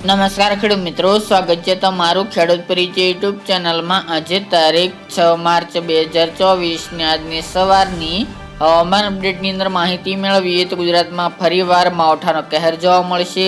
નમસ્કાર ખેડૂત મિત્રો, સ્વાગત છે તમારું ખેડૂત પરિચય યુટ્યુબ ચેનલમાં। આજે તારીખ 6 માર્ચ 2024 ની આજની સવારની હવામાન અપડેટની અંદર માહિતી મેળવીએ તો ગુજરાતમાં ફરીવાર માવઠાનો કહેર જોવા મળશે।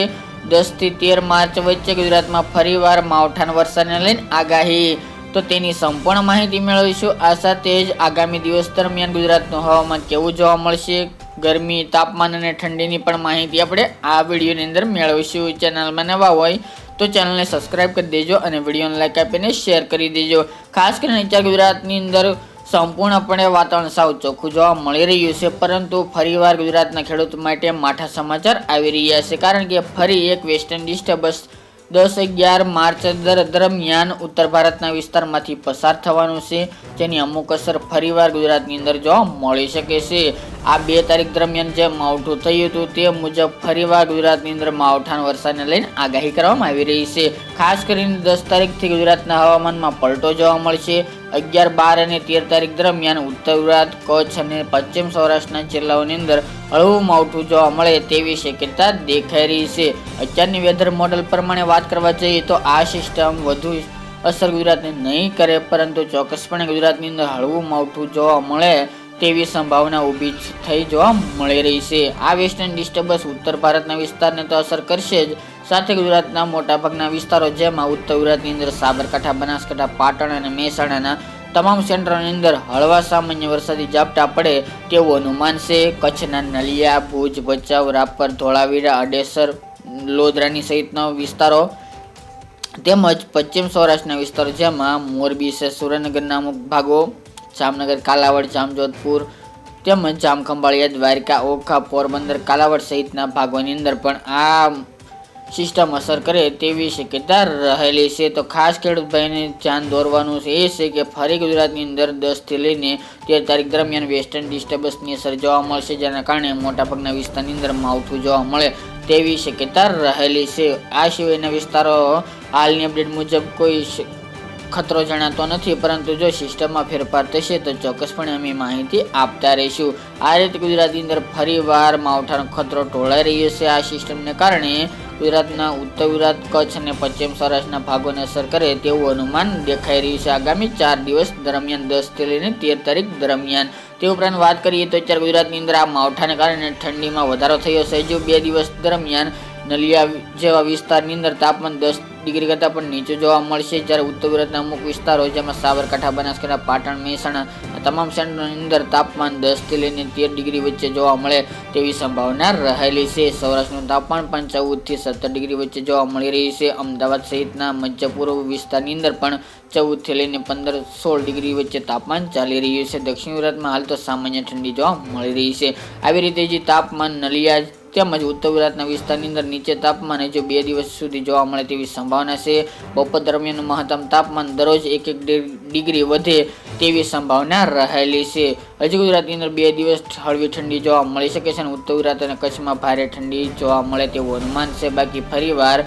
10 થી 13 માર્ચ વચ્ચે ગુજરાતમાં ફરીવાર માવઠાના વરસાદને લઈને આગાહી, તો તેની સંપૂર્ણ માહિતી મેળવીશું। આ સાથે જ આગામી દિવસ દરમિયાન ગુજરાતનું હવામાન કેવું જોવા મળશે, ગરમી, તાપમાન અને ઠંડીની પણ માહિતી આપણે આ વિડીયોની અંદર મેળવીશું। ચેનલમાં નવા હોય તો ચેનલને સબસ્ક્રાઇબ કરી દેજો અને વિડીયોને લાઈક આપીને શેર કરી દેજો। ખાસ કરીને અત્યારે ગુજરાતની અંદર સંપૂર્ણપણે વાતાવરણ સાવ ચોખ્ખું જોવા મળી રહ્યું છે, પરંતુ ફરીવાર ગુજરાતના ખેડૂતો માટે માઠા સમાચાર આવી રહ્યા છે, કારણ કે ફરી એક વેસ્ટર્ન ડિસ્ટર્બન્સ 10-11 માર્ચ દરમિયાન ઉત્તર ભારતના વિસ્તારમાંથી પસાર થવાનું છે, જેની અમુક અસર ફરીવાર ગુજરાતની અંદર જોવા મળી શકે છે। આ 2 તારીખ દરમિયાન જે માવઠું થયું હતું તે મુજબ ફરીવાર ગુજરાતની અંદર માવઠાના વરસાદને લઈને આગાહી કરવામાં આવી રહી છે। ખાસ કરીને 10 તારીખથી ગુજરાતના હવામાનમાં પલટો જોવા મળશે। 11, 12 અને 13 તારીખ દરમિયાન ઉત્તર ગુજરાત, કચ્છ અને પશ્ચિમ સૌરાષ્ટ્રના જિલ્લાઓની અંદર હળવું માવઠું જોવા મળે તેવી શક્યતા દેખાઈ રહી છે। અત્યારની વેધર મોડેલ પ્રમાણે વાત કરવા જઈએ તો આ સિસ્ટમ વધુ અસર ગુજરાતને નહીં કરે, પરંતુ ચોક્કસપણે ગુજરાતની અંદર હળવું માવઠું જોવા મળે તેવી સંભાવના ઊભી થઈ જોવા મળી રહી છે। આ વેસ્ટર્ન ડિસ્ટર્બન્સ ઉત્તર ભારતના વિસ્તારને તો અસર કરશે જ, સાથે ગુજરાતના મોટાભાગના વિસ્તારો જેમાં ઉત્તર ગુજરાતની અંદર સાબરકાંઠા, બનાસકાંઠા, પાટણ અને મહેસાણાના તમામ સેન્ટરોની અંદર હળવા સામાન્ય વરસાદી ઝાપટા પડે તેવું અનુમાન છે। કચ્છના નલિયા, ભુજ, ભચાઉ, રાપર, ધોળાવીરા, અડેસર, લોધરાની સહિતના વિસ્તારો તેમજ પશ્ચિમ સૌરાષ્ટ્રના વિસ્તારો જેમાં મોરબી છે, સુરેન્દ્રનગરના અમુક ભાગો, જામનગર, કાલાવડ, જામજોધપુર તેમજ જામખંભાળિયા, દ્વારકા, ઓખા, પોરબંદર, કાલાવડ સહિતના ભાગોની અંદર પણ આ સિસ્ટમ અસર કરે તેવી શક્યતા રહેલી છે। તો ખાસ ખેડૂત ભાઈને ધ્યાન દોરવાનું એ છે કે ફરી ગુજરાતની અંદર 10 થી લઈને 13 તારીખ દરમિયાન વેસ્ટર્ન ડિસ્ટર્બન્સની અસર જોવા મળશે, જેના કારણે મોટાભાગના વિસ્તારની અંદર માવઠું જોવા મળે તેવી શક્યતા રહેલી છે। આ સિવાયના વિસ્તારો હાલની અપડેટ મુજબ કોઈ ખતરો જણાતો નથી, પરંતુ જો સિસ્ટમમાં ફેરફાર થશે તો ચોક્કસપણે અમે માહિતી આપતા રહીશું। આ રીતે ગુજરાતની અંદર ફરીવાર માવઠાનો ખતરો ટોળાઈ રહ્યો છે। આ સિસ્ટમને કારણે ગુજરાતના ઉત્તર ગુજરાત, કચ્છ અને પશ્ચિમ સૌરાષ્ટ્રના ભાગોને અસર કરે તેવું અનુમાન દેખાઈ રહ્યું છે આગામી 4 દિવસ દરમિયાન, 10 થી લઈને 13 તારીખ દરમિયાન। તે ઉપરાંત વાત કરીએ તો અત્યારે ગુજરાતની અંદર આ માવઠાને કારણે ઠંડીમાં વધારો થયો છે। જો 2 દિવસ દરમિયાન નલિયા જેવા વિસ્તારની અંદર તાપમાન 10 ડિગ્રી કરતાં પણ નીચું જોવા મળશે, જ્યારે ઉત્તર ગુજરાતના અમુક વિસ્તારો જેમાં સાબરકાંઠા, બનાસકાંઠા, પાટણ, મહેસાણા તમામ સેન્ટરોની અંદર તાપમાન 10 થી લઈને 13 ડિગ્રી વચ્ચે જોવા મળે તેવી સંભાવના રહેલી છે। સૌરાષ્ટ્રનું તાપમાન પણ 14 થી 17 ડિગ્રી વચ્ચે જોવા મળી રહી છે। અમદાવાદ સહિતના મધ્ય પૂર્વ વિસ્તારની અંદર પણ 14 થી લઈને 15-16 ડિગ્રી વચ્ચે તાપમાન ચાલી રહ્યું છે। દક્ષિણ ગુજરાતમાં હાલ તો સામાન્ય ઠંડી જોવા મળી રહી છે। આવી રીતે જે તાપમાન નલિયા તેમજ ઉત્તર ગુજરાતના વિસ્તારની અંદર નીચે તાપમાન હજુ 2 દિવસ સુધી જોવા મળે તેવી સંભાવના છે। બપોર દરમિયાન મહત્તમ તાપમાન દરરોજ 1 ડિગ્રી વધે તેવી સંભાવના રહેલી છે। હજુ ગુજરાતની અંદર 2 દિવસ હળવી ઠંડી જોવા મળી શકે છે અને ઉત્તર ગુજરાત અને કચ્છમાં ભારે ઠંડી જોવા મળે તેવું અનુમાન છે। બાકી ફરીવાર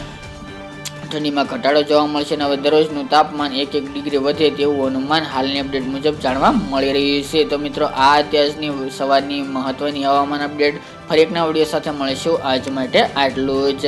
ઠંડીમાં ઘટાડો જોવા મળશે અને હવે દરરોજનું તાપમાન 1 ડિગ્રી વધે તેવું અનુમાન હાલની અપડેટ મુજબ જાણવા મળી રહ્યું છે। તો મિત્રો, આ અત્યારની સવારની મહત્વની હવામાન અપડેટ, ફરી એકના વિડીયો સાથે મળીશું। આજ માટે આટલું જ।